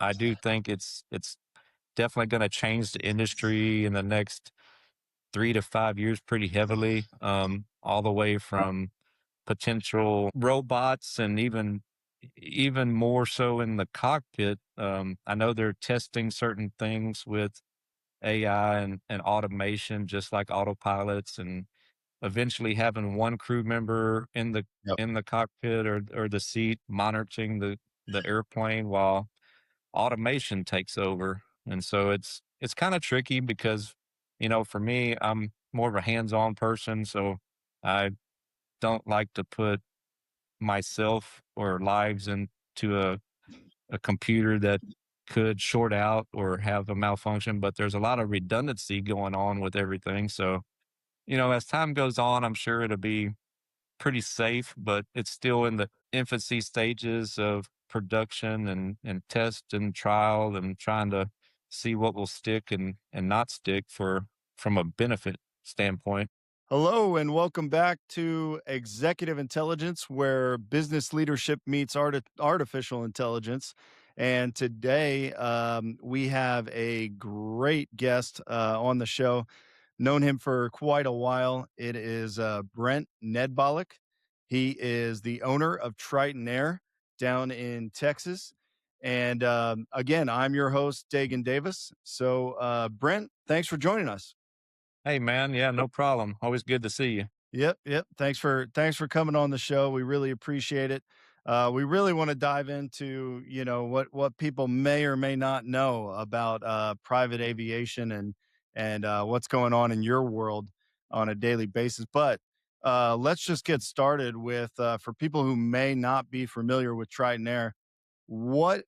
I do think it's definitely going to change the industry in the next 3 to 5 years pretty heavily. All the way from potential robots and even more so in the cockpit. I know they're testing certain things with AI and automation, just like autopilots, and eventually having one crew member Yep. in the cockpit or the seat monitoring the airplane while automation takes over. And so it's kind of tricky because, for me, I'm more of a hands-on person, so I don't like to put myself or lives into a computer that could short out or have a malfunction, but there's a lot of redundancy going on with everything. So, as time goes on, I'm sure it'll be pretty safe, but it's still in the infancy stages of production and test and trial and trying to see what will stick and not stick from a benefit standpoint. Hello, and welcome back to Executive Intelligence, where business leadership meets artificial intelligence. And today we have a great guest on the show. Known him for quite a while. It is Brent Nedbalek. He is the owner of Triton Air down in Texas. And again, I'm your host, Dagen Davis. So, Brent, thanks for joining us. Hey man, yeah, no problem. Always good to see you. Yep, yep. Thanks for coming on the show. We really appreciate it. We really want to dive into what people may or may not know about private aviation and what's going on in your world on a daily basis. But let's just get started with for people who may not be familiar with Triton Air. What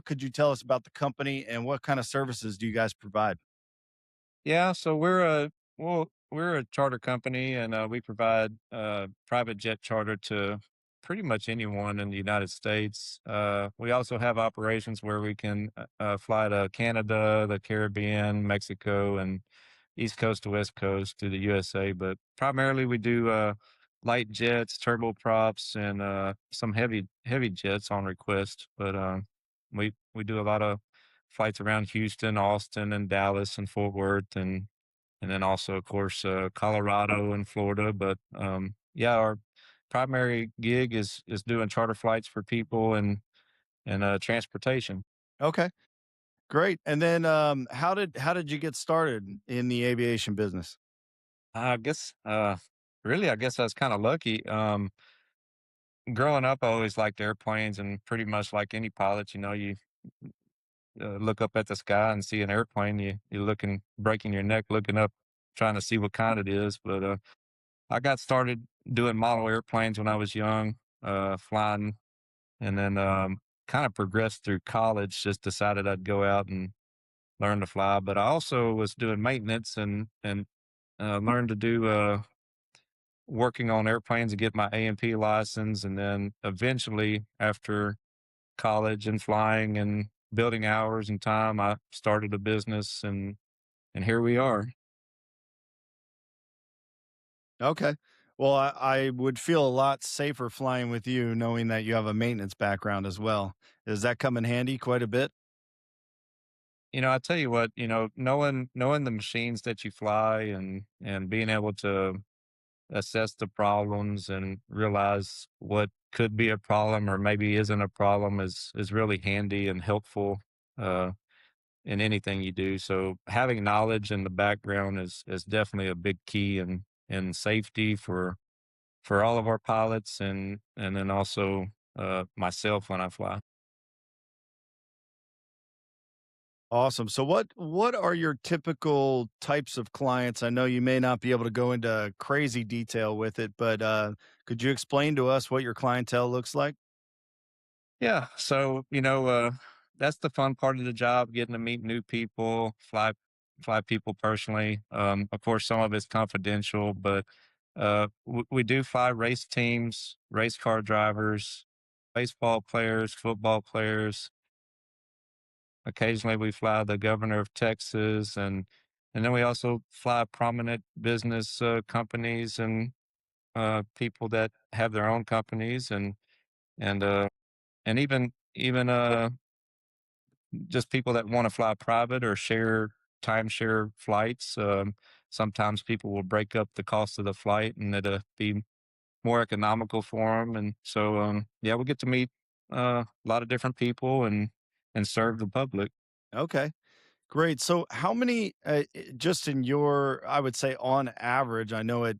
could you tell us about the company and what kind of services do you guys provide? Yeah, so we're a charter company, and we provide private jet charter to pretty much anyone in the United States. We also have operations where we can fly to Canada, the Caribbean, Mexico, and East Coast to West Coast to the USA. But primarily, we do light jets, turboprops, and some heavy jets on request. But we do a lot of flights around Houston, Austin, and Dallas, and Fort Worth, and then also, of course, Colorado and Florida. But yeah, our primary gig is doing charter flights for people and transportation. Okay. Great. And then, how did you get started in the aviation business? I guess, really, I guess I was kind of lucky. Growing up, I always liked airplanes, and pretty much like any pilot, you look up at the sky and see an airplane, you're looking, breaking your neck, looking up, trying to see what kind it is. But I got started doing model airplanes when I was young, flying, and then kind of progressed through college. Just decided I'd go out and learn to fly. But I also was doing maintenance and learned to do working on airplanes and get my A&P license. And then eventually, after college and flying and building hours and time, I started a business, and here we are. Okay. Well, I would feel a lot safer flying with you knowing that you have a maintenance background as well. Does that come in handy quite a bit? I tell you what, knowing the machines that you fly and being able to assess the problems and realize what could be a problem or maybe isn't a problem is really handy and helpful uh, in anything you do. So having knowledge in the background is definitely a big key in safety for all of our pilots and then also myself when I fly. Awesome. So what are your typical types of clients? I know you may not be able to go into crazy detail with it, but could you explain to us what your clientele looks like? Yeah. So, that's the fun part of the job, getting to meet new people, fly people personally. Of course, some of it's confidential, but we do fly race teams, race car drivers, baseball players, football players. Occasionally, we fly the governor of Texas, and then we also fly prominent business companies and people that have their own companies and and even just people that want to fly private or share timeshare flights. Sometimes people will break up the cost of the flight and it'll be more economical for them. And so, yeah, we get to meet a lot of different people and serve the public. Okay. Great. So, how many, just in your, I would say on average, I know it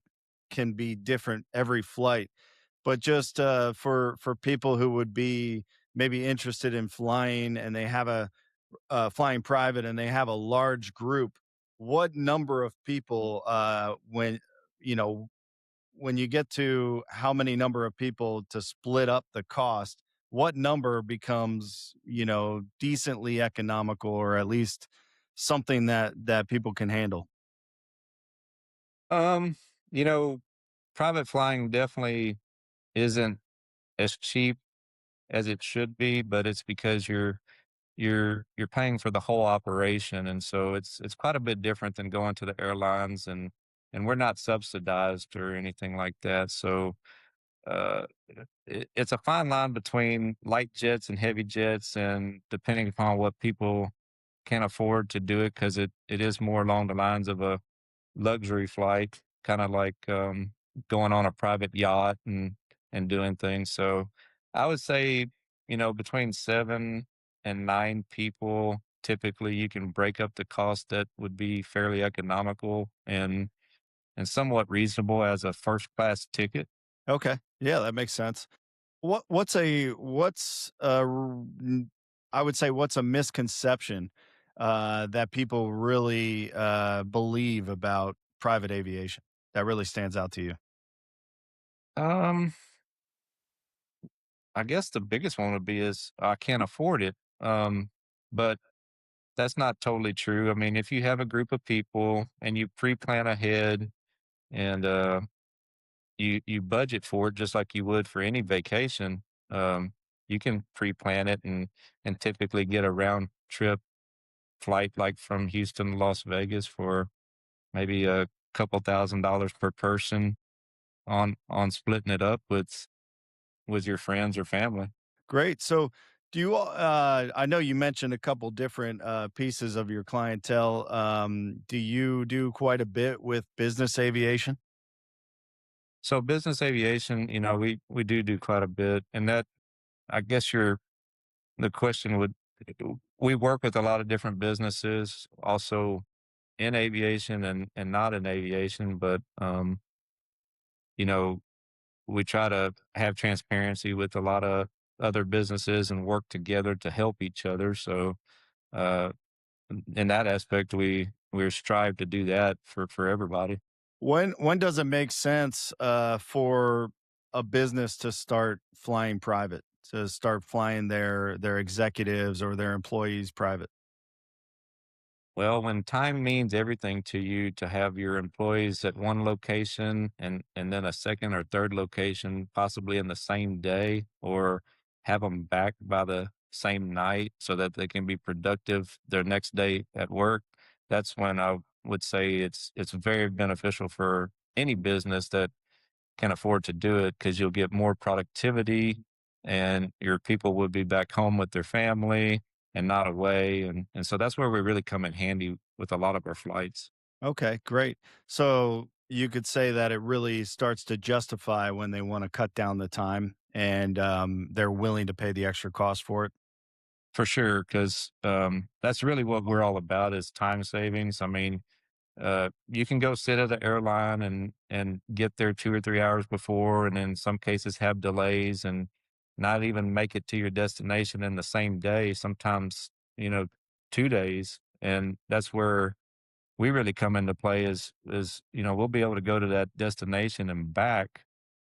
can be different every flight, but just for people who would be maybe interested in flying and they have a flying private and they have a large group, what number of people, when you know when you get to how many number of people to split up the cost, what number becomes, decently economical or at least something that people can handle? Um, you know, private flying definitely isn't as cheap as it should be, but it's because you're paying for the whole operation, and so it's quite a bit different than going to the airlines, and we're not subsidized or anything like that. So it's a fine line between light jets and heavy jets, and depending upon what people can afford to do it, because it is more along the lines of a luxury flight, kind of like going on a private yacht and doing things. So I would say, between 7 and 9 people, typically you can break up the cost that would be fairly economical and somewhat reasonable as a first class ticket. Okay, yeah, that makes sense. I would say what's a misconception that people really believe about private aviation that really stands out to you? Um, I guess the biggest one would be is I can't afford it. But that's not totally true. I mean, if you have a group of people and you pre-plan ahead and you budget for it just like you would for any vacation, you can pre-plan it and typically get a round trip flight like from Houston to Las Vegas for maybe a couple $1,000s per person on splitting it up with your friends or family. Great. So, I know you mentioned a couple different pieces of your clientele. Do you do quite a bit with business aviation? So business aviation, we do quite a bit, and that I guess the question would we work with a lot of different businesses also in aviation and not in aviation, but you know, we try to have transparency with a lot of other businesses and work together to help each other. So uh in that aspect we strive to do that for everybody. When does it make sense for a business to start flying private, to start flying their executives or their employees private? Well, when time means everything to you, to have your employees at one location and then a second or third location, possibly in the same day, or have them back by the same night so that they can be productive their next day at work, that's when I would say it's very beneficial for any business that can afford to do it because you'll get more productivity and your people will be back home with their family and not away. And so that's where we really come in handy with a lot of our flights. Okay, great. So you could say that it really starts to justify when they want to cut down the time and they're willing to pay the extra cost for it. For sure, because that's really what we're all about is time savings. I mean, you can go sit at the airline and get there 2 or 3 hours before, and in some cases have delays and not even make it to your destination in the same day. Sometimes, you know, 2 days, and that's where we really come into play. Is we'll be able to go to that destination and back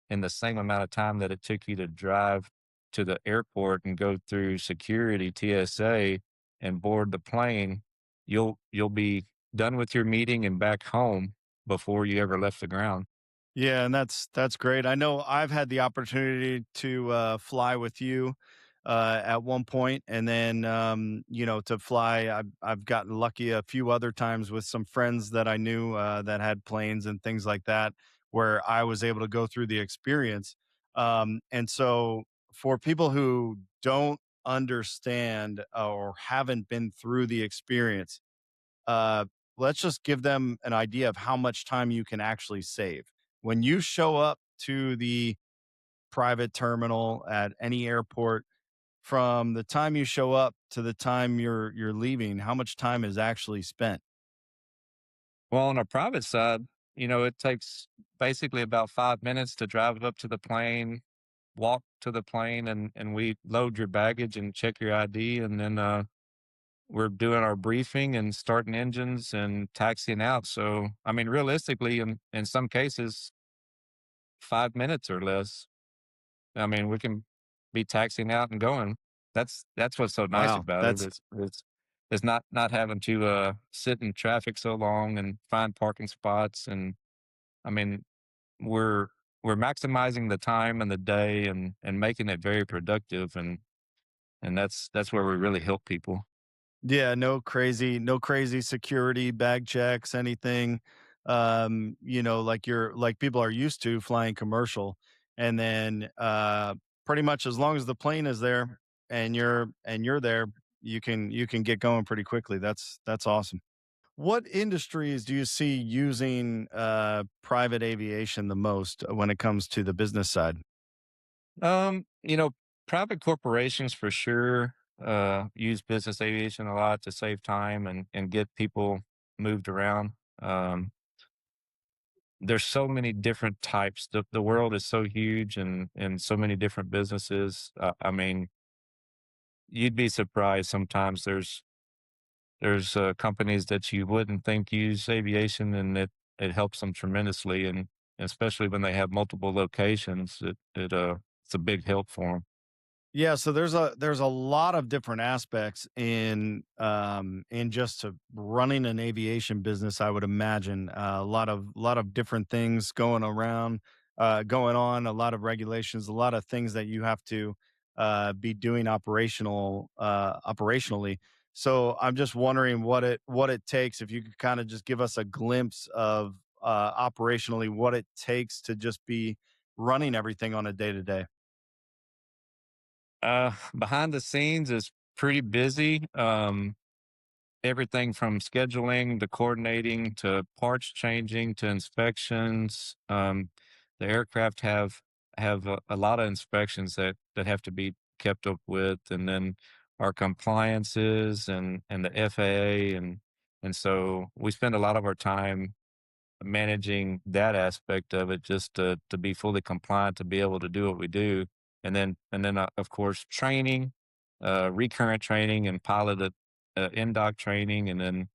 in the same amount of time that it took you to drive to the airport and go through security TSA and board the plane. You'll be done with your meeting and back home before you ever left the ground. Yeah, and that's great. I know I've had the opportunity to fly with you at one point, and then to fly. I've gotten lucky a few other times with some friends that I knew that had planes and things like that, where I was able to go through the experience. And so, for people who don't understand or haven't been through the experience, uh, let's just give them an idea of how much time you can actually save. When you show up to the private terminal at any airport, from the time you show up to the time you're leaving, how much time is actually spent? Well, on a private side, it takes basically about 5 minutes to drive up to the plane, walk to the plane, and we load your baggage and check your ID, and then we're doing our briefing and starting engines and taxiing out. So, I mean, realistically, in some cases, 5 minutes or less. I mean, we can be taxiing out and going. That's what's so nice Wow, about it. that's It's not having to sit in traffic so long and find parking spots. And I mean, we're we're maximizing the time and the day and making it very productive. And that's where we really help people. yeah, no crazy security, bag checks, anything. Like people are used to flying commercial. And then pretty much as long as the plane is there and you're there, you can get going pretty quickly. That's awesome. What industries do you see using private aviation the most when it comes to the business side? Um, you know, Private corporations for sure use business aviation a lot to save time and get people moved around. Um, there's so many different types. The world is so huge and so many different businesses. I mean, you'd be surprised sometimes. There's companies that you wouldn't think use aviation, and it helps them tremendously. And especially when they have multiple locations, it's a big help for them. Yeah, so there's a lot of different aspects in just to running an aviation business, I would imagine. A lot of different things going on, a lot of regulations, a lot of things that you have to be doing operationally. So I'm just wondering what it takes, if you could kind of just give us a glimpse of operationally what it takes to just be running everything on a day to day. Behind the scenes is pretty busy. Everything from scheduling to coordinating to parts changing to inspections. The aircraft have a lot of inspections that have to be kept up with, and then our compliances and the FAA and so we spend a lot of our time managing that aspect of it just to be fully compliant to be able to do what we do. And then of course training, recurrent training and piloted in-dock training, and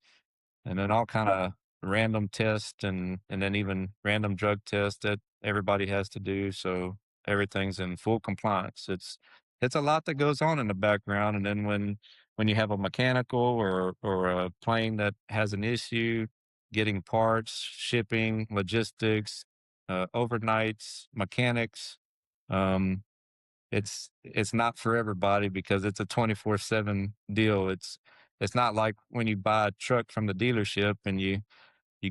then all kind of random tests and then even random drug tests that everybody has to do. So everything's in full compliance. It's a lot that goes on in the background. And then when you have a mechanical or a plane that has an issue, getting parts, shipping, logistics, overnights, mechanics, um, it's not for everybody because it's a 24/7 deal. It's not like when you buy a truck from the dealership and you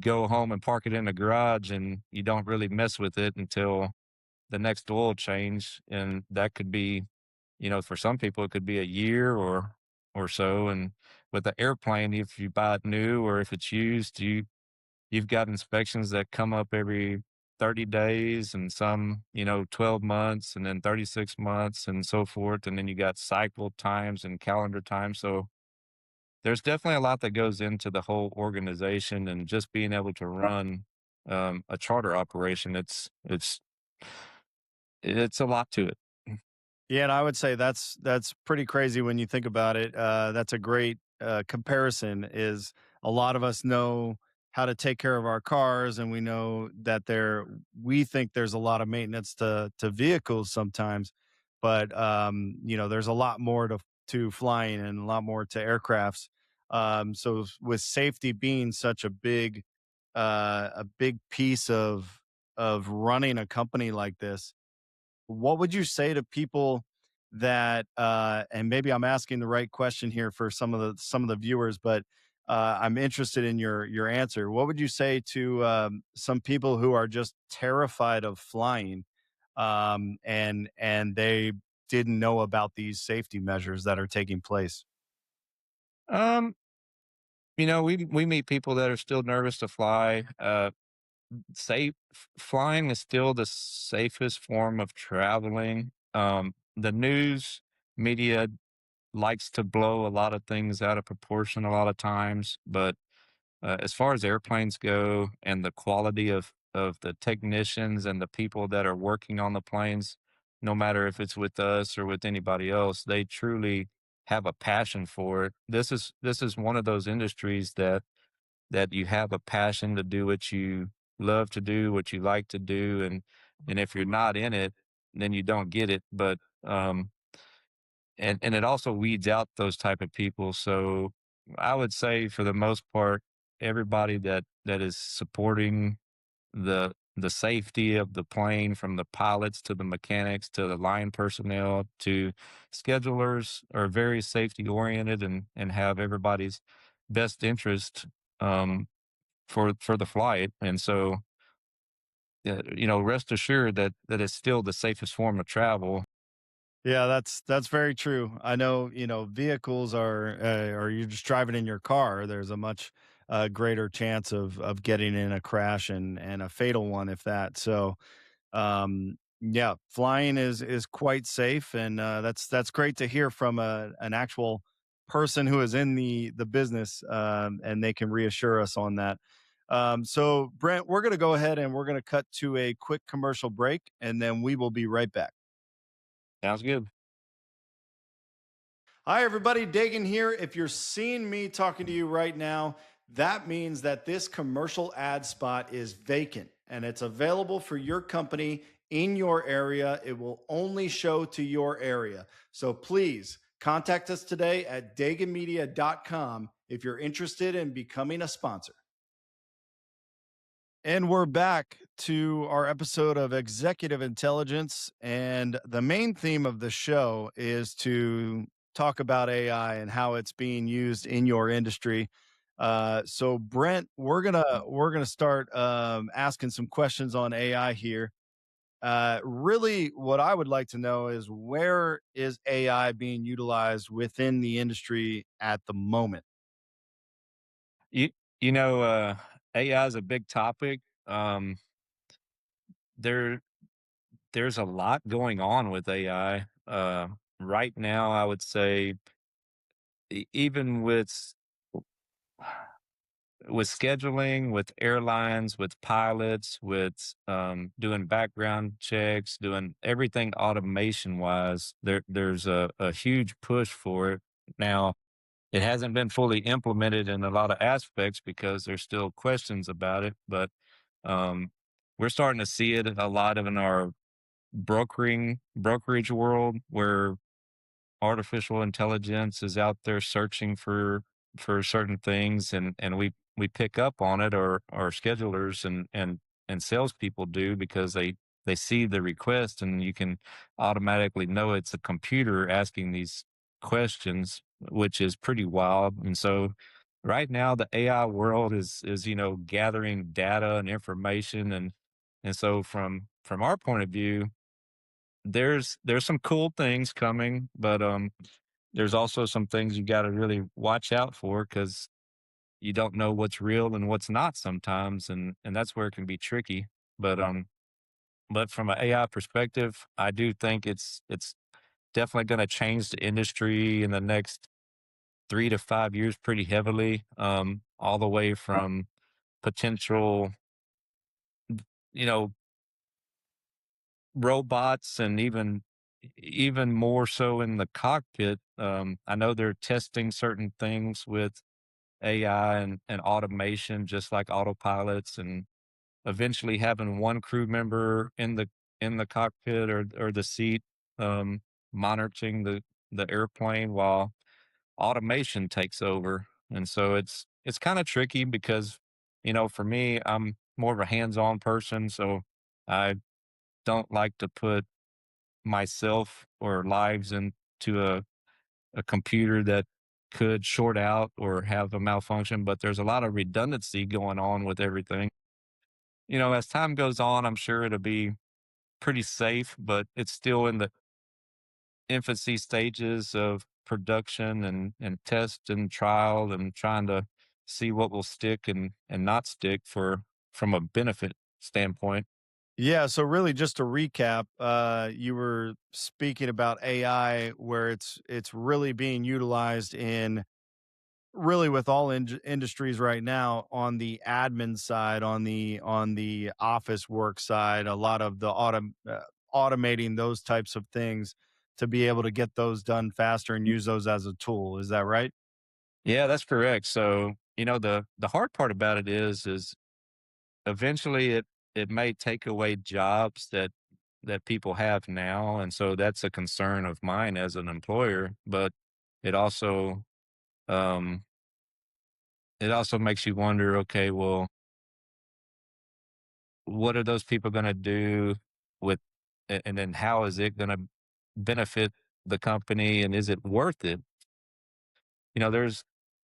go home and park it in the garage and you don't really mess with it until the next oil change, and that could be, for some people it could be a year or so. And with the airplane, if you buy it new or if it's used, you've got inspections that come up every 30 days and some, 12 months and then 36 months and so forth. And then you got cycle times and calendar time. So there's definitely a lot that goes into the whole organization and just being able to run a charter operation. It's a lot to it. Yeah, and I would say that's pretty crazy when you think about it. That's a great comparison. Is a lot of us know how to take care of our cars, and we know that we think there's a lot of maintenance to vehicles sometimes, but there's a lot more to flying and a lot more to aircrafts. So with safety being such a big piece of running a company like this, what would you say to people that and maybe I'm asking the right question here for some of the viewers, but I'm interested in your answer. What would you say to some people who are just terrified of flying, and they didn't know about these safety measures that are taking place? Um, we meet people that are still nervous to fly. Flying is still the safest form of traveling. The news media likes to blow a lot of things out of proportion a lot of times, but as far as airplanes go and the quality of the technicians and the people that are working on the planes, no matter if it's with us or with anybody else, they truly have a passion for it. This is one of those industries that you have a passion to do what you love to do, what you like to do, and if you're not in it, then you don't get it. But and it also weeds out those type of people. So I would say for the most part, everybody that is supporting the safety of the plane, from the pilots to the mechanics to the line personnel to schedulers, are very safety oriented and have everybody's best interest um, for the flight. And so rest assured that it's still the safest form of travel. Yeah, that's very true. I know, vehicles or you're just driving in your car, there's a much greater chance of getting in a crash and a fatal one if that. So, yeah, flying is quite safe, and that's great to hear from an actual person who is in the business, and they can reassure us on that. So, Brent, we're going to go ahead and we're going to cut to a quick commercial break, and then we will be right back. Sounds good. Hi, everybody. Dagen here. If you're seeing me talking to you right now, that means that this commercial ad spot is vacant and it's available for your company in your area. It will only show to your area. So please contact us today at dagenmedia.com if you're interested in becoming a sponsor. And we're back to our episode of Executive Intelligence. And the main theme of the show is to talk about AI and how it's being used in your industry. So Brent, we're gonna start asking some questions on AI here. Really, what I would like to know is, where is AI being utilized within the industry at the moment? You you know, AI is a big topic. There there's a lot going on with AI. Right now, I would say even with scheduling, with airlines, with pilots, with doing background checks, doing everything automation wise, there's a huge push for it now. It hasn't been fully implemented in a lot of aspects because there's still questions about it, but um, we're starting to see it a lot of in our brokerage world, where artificial intelligence is out there searching for certain things, and we pick up on it, or our schedulers and salespeople do, because they see the request, and you can automatically know it's a computer asking these questions, which is pretty wild. And so right now the AI world is gathering data and information, and so from our point of view, there's some cool things coming, but there's also some things you got to really watch out for, because you don't know what's real and what's not sometimes, and that's where it can be tricky. But from an AI perspective, I do think it's definitely going to change the industry in the next 3 to 5 years pretty heavily. All the way from potential, you know, robots, and even more so in the cockpit. I know they're testing certain things with AI and automation, just like autopilots, and eventually having one crew member in the cockpit or the seat, um, monitoring the airplane while automation takes over. And so it's kind of tricky because, for me, I'm more of a hands-on person, so I don't like to put myself or lives into a computer that could short out or have a malfunction, but there's a lot of redundancy going on with everything. As time goes on, I'm sure it'll be pretty safe, but it's still infancy stages of production and test and trial and trying to see what will stick and not stick for from a benefit standpoint. Yeah, so really just to recap, you were speaking about AI where it's really being utilized in really with all industries right now on the admin side, on the office work side, a lot of the automating those types of things to be able to get those done faster and use those as a tool. Is that right? Yeah, that's correct. So, the hard part about it is eventually it may take away jobs that people have now, and so that's a concern of mine as an employer, but it also um it also makes you wonder, okay, well, what are those people going to do with and then how is it going to benefit the company and is it worth it?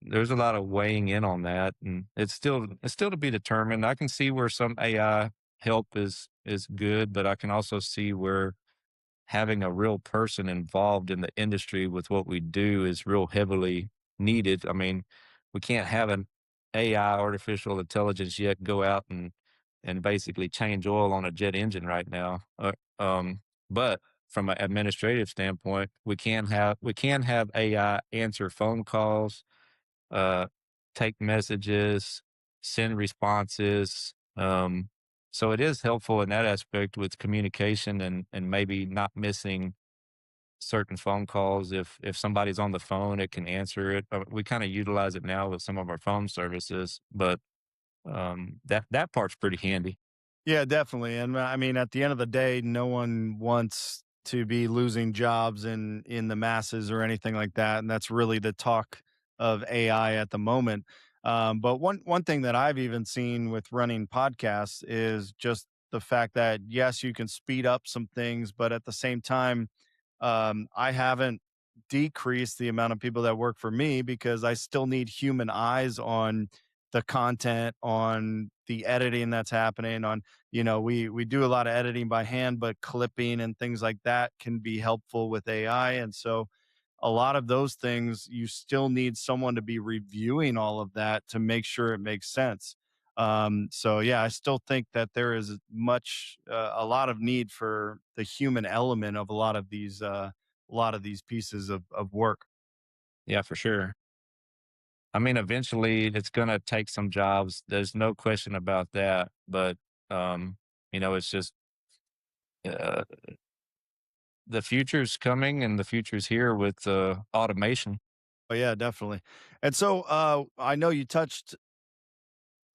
There's a lot of weighing in on that, and it's still to be determined. I can see where some AI help is good, but I can also see where having a real person involved in the industry with what we do is real heavily needed. I mean, we can't have an AI, artificial intelligence, yet go out and basically change oil on a jet engine right now. But from an administrative standpoint, we can have AI answer phone calls, uh, take messages, send responses. So it is helpful in that aspect with communication and maybe not missing certain phone calls. If somebody's on the phone, it can answer it. We kind of utilize it now with some of our phone services, but that part's pretty handy. Yeah, definitely. And I mean, at the end of the day, no one wants to be losing jobs in the masses or anything like that. And that's really the talk of AI at the moment. But one thing that I've even seen with running podcasts is just the fact that yes, you can speed up some things, but at the same time, I haven't decreased the amount of people that work for me because I still need human eyes on the content, on the editing that's happening, on we do a lot of editing by hand, but clipping and things like that can be helpful with AI. And so a lot of those things you still need someone to be reviewing all of that to make sure it makes sense. So yeah, I still think that there is a lot of need for the human element of a lot of these pieces of work. Yeah, for sure. I mean, eventually it's going to take some jobs. There's no question about that. But it's just uh, the future's coming and the future's here with automation. Oh yeah, definitely. And so I know you touched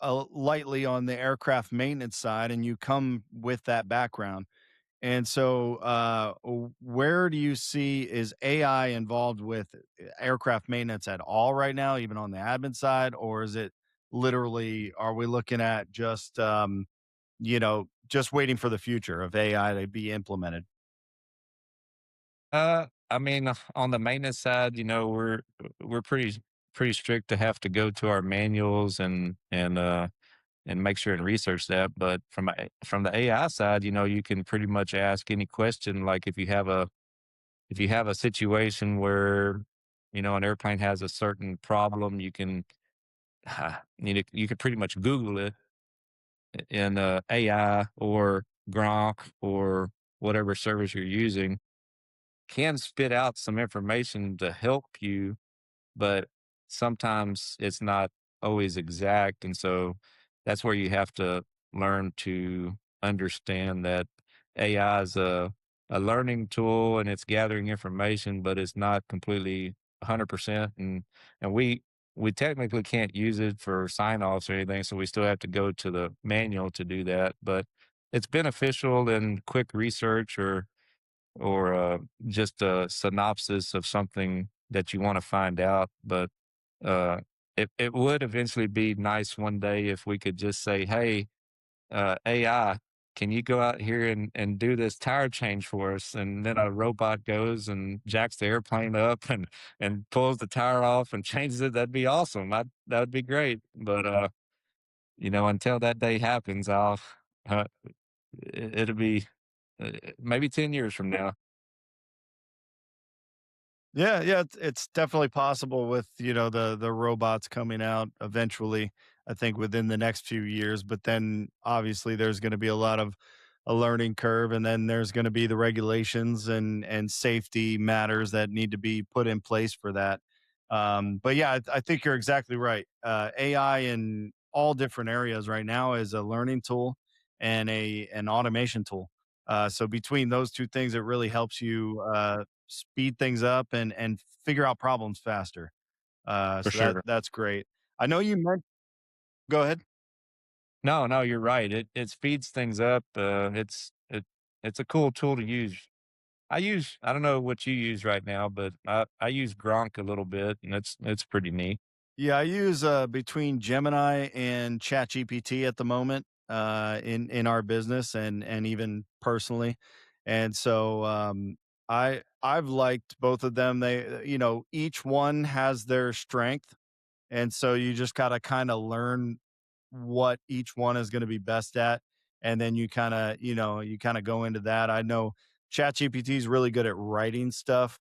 lightly on the aircraft maintenance side, and you come with that background. And so, where do you see is AI involved with aircraft maintenance at all right now, even on the admin side, or is it literally? Are we looking at just waiting for the future of AI to be implemented? I mean, on the maintenance side, we're pretty strict to have to go to our manuals and make sure and research that. But from the AI side, you can pretty much ask any question. Like if you have a situation where an airplane has a certain problem, you can you could pretty much Google it in AI or Gronk or whatever service you're using can spit out some information to help you, but sometimes it's not always exact. And so that's where you have to learn to understand that AI is a learning tool and it's gathering information, but it's not completely 100%. And we technically can't use it for sign offs or anything. So we still have to go to the manual to do that. But it's beneficial in quick research or just a synopsis of something that you want to find out. But uh, it would eventually be nice one day if we could just say, "Hey, AI, can you go out here and do this tire change for us?" And then a robot goes and jacks the airplane up and pulls the tire off and changes it. That'd be awesome. That would be great. But until that day happens, uh, it'll be maybe 10 years from now. Yeah, yeah, it's definitely possible with, the robots coming out eventually, I think within the next few years, but then obviously there's gonna be a lot of a learning curve, and then there's gonna be the regulations and safety matters that need to be put in place for that. But yeah, I think you're exactly right. AI in all different areas right now is a learning tool and an automation tool. So between those 2 things, it really helps you, speed things up and figure out problems faster. For So that sure. that's great. I know you meant go ahead. No, no, you're right. It speeds things up. It's a cool tool to use. I don't know what you use right now, but I use Gronk a little bit, and it's pretty neat. Yeah, I use, between Gemini and ChatGPT at the moment, in our business and even personally. And so, I've liked both of them. Each one has their strength, and so you just gotta kinda learn what each one is gonna be best at, and then you kinda go into that. I know ChatGPT is really good at writing stuff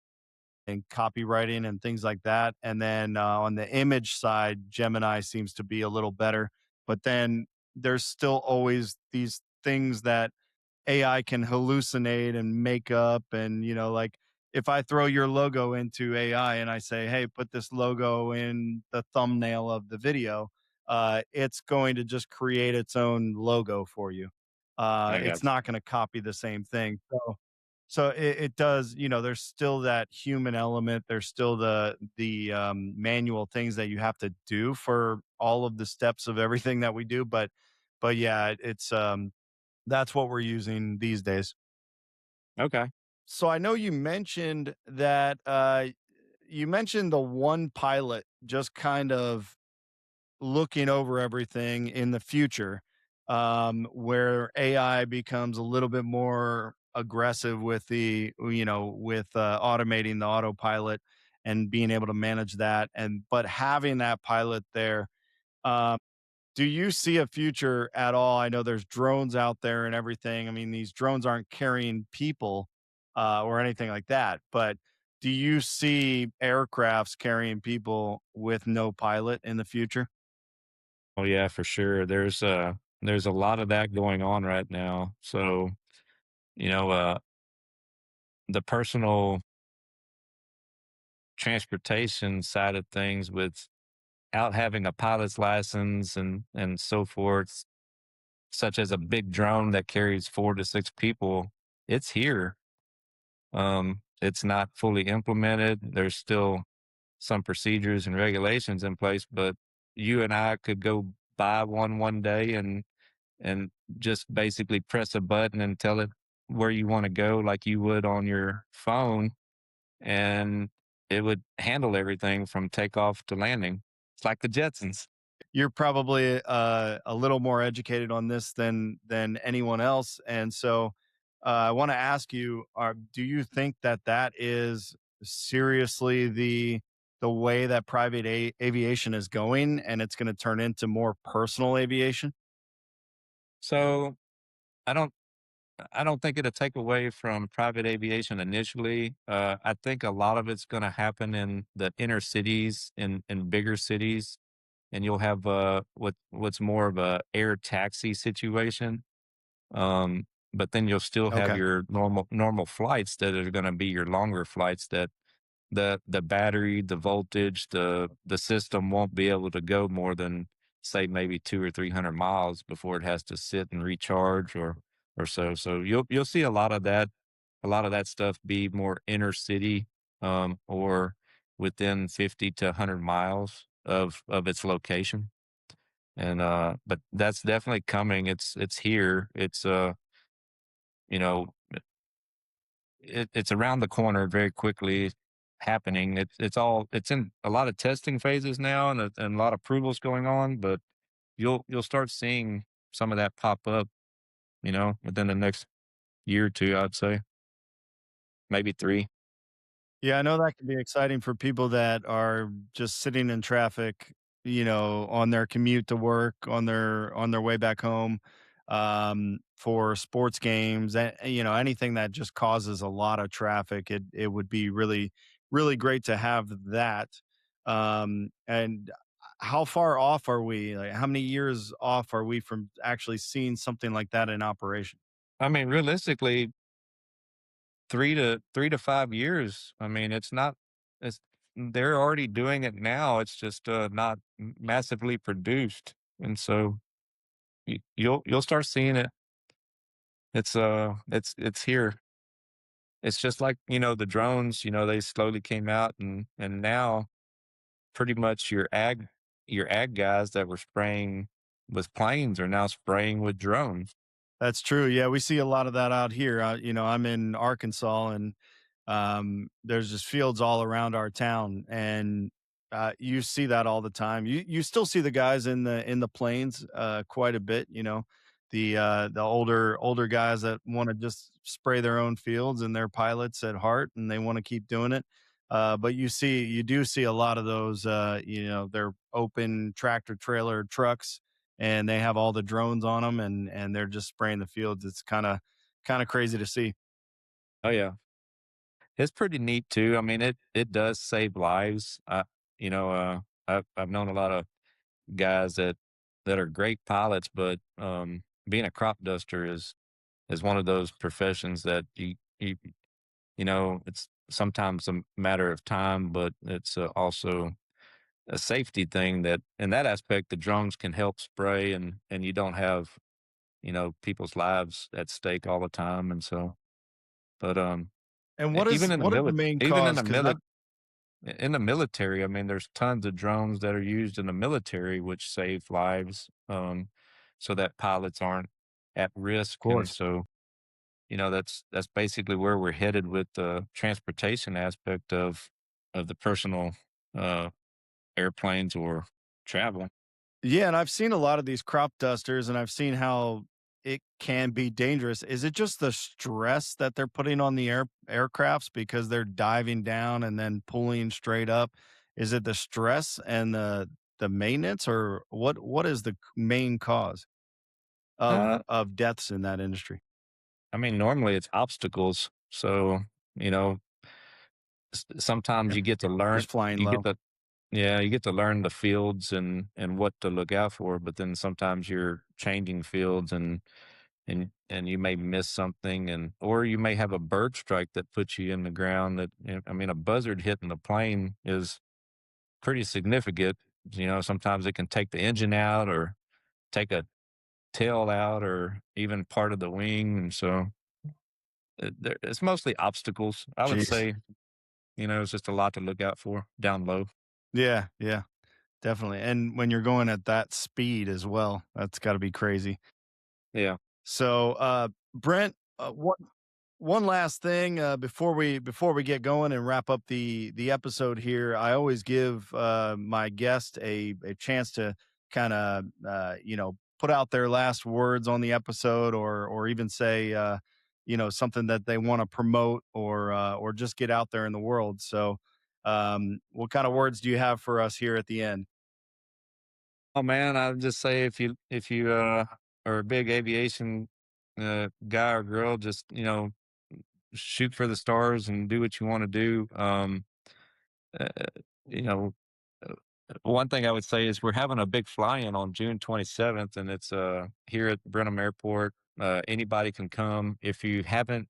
and copywriting and things like that. And then on the image side, Gemini seems to be a little better. But then there's still always these things that AI can hallucinate and make up. And, like if I throw your logo into AI and I say, hey, put this logo in the thumbnail of the video, it's going to just create its own logo for you. I It's got you. not going to copy the same thing. So it does, there's still that human element. There's still the manual things that you have to do for all of the steps of everything that we do. But yeah, that's what we're using these days. Okay. So I know you mentioned that you mentioned the one pilot just kind of looking over everything in the future, where AI becomes a little bit more aggressive with automating the autopilot and being able to manage that. And but having that pilot there, um, do you see a future at all? I know there's drones out there and everything. I mean, these drones aren't carrying people or anything like that, but do you see aircrafts carrying people with no pilot in the future? Oh yeah, for sure. There's a lot of that going on right now. So, you know, the personal transportation side of things without having a pilot's license and so forth, such as a big drone that carries 4 to 6 people, it's here. It's not fully implemented. There's still some procedures and regulations in place, but you and I could go buy one day and just basically press a button and tell it where you want to go like you would on your phone, and it would handle everything from takeoff to landing. It's like the Jetsons. You're probably a little more educated on this than anyone else, and so I want to ask you: do you think that that is seriously the way that private aviation is going, and it's going to turn into more personal aviation? So I don't I don't think it'll take away from private aviation initially. I think a lot of it's going to happen in the inner cities, in bigger cities, and you'll have what's more of a air taxi situation. Um, but then you'll still have Okay. your normal flights that are going to be your longer flights that the battery, the voltage, the system won't be able to go more than say maybe 2 or 300 miles before it has to sit and recharge or so. So you'll see a lot of that stuff be more inner city or within 50 to 100 miles of its location. And but that's definitely coming. It's here. You know, it's around the corner very quickly happening. It's in a lot of testing phases now and a lot of approvals going on, but you'll start seeing some of that pop up, within the next year or two, I'd say, maybe 3. Yeah, I know that can be exciting for people that are just sitting in traffic, on their commute to work, on their way back home, for sports games, and anything that just causes a lot of traffic. It would be really, really great to have that. And how far off are we? Like, how many years off are we from actually seeing something like that in operation? I mean, realistically, 3 to 5 years. I mean, it's they're already doing it now, it's just, not m massively produced, and so you'll start seeing it. It's here. It's just like, the drones, they slowly came out, and now pretty much your ag guys that were spraying with planes are now spraying with drones. That's true. Yeah, we see a lot of that out here. I'm in Arkansas, and there's just fields all around our town, and you see that all the time. You still see the guys in the planes quite a bit. The older guys that want to just spray their own fields, and they're pilots at heart, and they want to keep doing it. But you do see a lot of those. They're open tractor trailer trucks, and they have all the drones on them, and they're just spraying the fields. It's kind of crazy to see. Oh, yeah. It's pretty neat too. I mean, it does save lives. You know, I've known a lot of guys that are great pilots, but, being a crop duster is one of those professions that it's sometimes a matter of time, but it's, also a safety thing that in that aspect, the drones can help spray and you don't have, people's lives at stake all the time, and so but, And even in the what are the mili main even in cause? the Because the in the military, I mean, there's tons of drones that are used in the military which save lives, so that pilots aren't at Of risk, and course. so, that's basically where we're headed with the transportation aspect of the personal, uh, airplanes or travel. Yeah, and I've seen a lot of these crop dusters, and I've seen how it can be dangerous. Is it just the stress that they're putting on the aircrafts because they're diving down and then pulling straight up? Is it the stress and the maintenance, or what is the main cause Uh, of deaths in that industry? I mean, normally it's obstacles, so, you know, sometimes Yeah, just flying you get low. to yeah, you get to learn the fields and what to look out for, but then sometimes you're changing fields and you may miss something or you may have a bird strike that puts you in the ground I mean, a buzzard hitting the plane is pretty significant. Sometimes it can take the engine out or take a tail out or even part of the wing, and so it's mostly obstacles. I would Jeez. say, it's just a lot to look out for down low. Yeah, yeah, definitely. And when you're going at that speed as well, that's got to be crazy. Yeah. So, Brent, one last thing before we get going and wrap up the episode here. I always give my guest a chance to kind of put out their last words on the episode, or even say something that they want to promote, or just get out there in the world. So, what kind of words do you have for us here at the end? Oh man, I would just say if you are a big aviation guy or girl, just shoot for the stars and do what you want to do. Uh, you know, One thing I would say is we're having a big fly-in on June 27th, and it's here at Brenham Airport. Anybody can come. If you haven't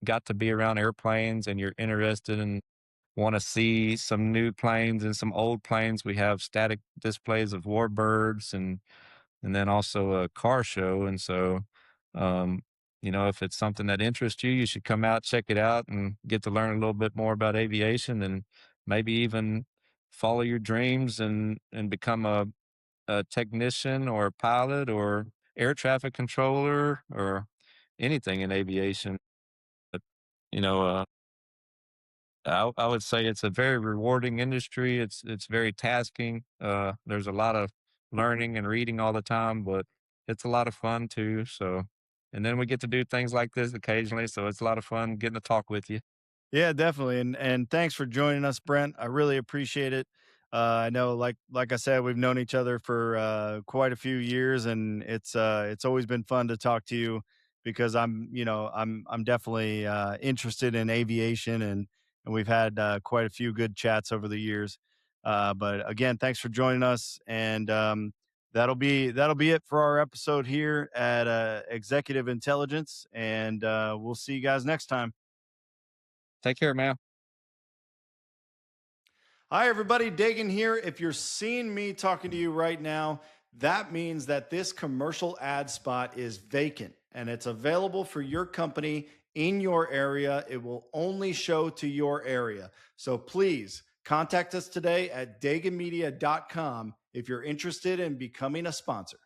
got to be around airplanes and you're interested and want to see some new planes and some old planes, we have static displays of warbirds and then also a car show. And so, um, if it's something that interests you, you should come out, check it out, and get to learn a little bit more about aviation and maybe even follow your dreams and become a technician or a pilot or air traffic controller or anything in aviation. But, you know, uh, I would say it's a very rewarding industry. It's very tasking. There's a lot of learning and reading all the time, but it's a lot of fun too. So, and then we get to do things like this occasionally. So it's a lot of fun getting to talk with you. Yeah, definitely. And thanks for joining us, Brent. I really appreciate it. I know, like I said, we've known each other for quite a few years, and it's always been fun to talk to you because I'm definitely interested in aviation, and we've had quite a few good chats over the years. But again, thanks for joining us, and that'll be it for our episode here at Executive Intelligence, and we'll see you guys next time. Take care, man. Hi, everybody. Dagen here. If you're seeing me talking to you right now, that means that this commercial ad spot is vacant and it's available for your company in your area. It will only show to your area. So please contact us today at dagenmedia.com if you're interested in becoming a sponsor.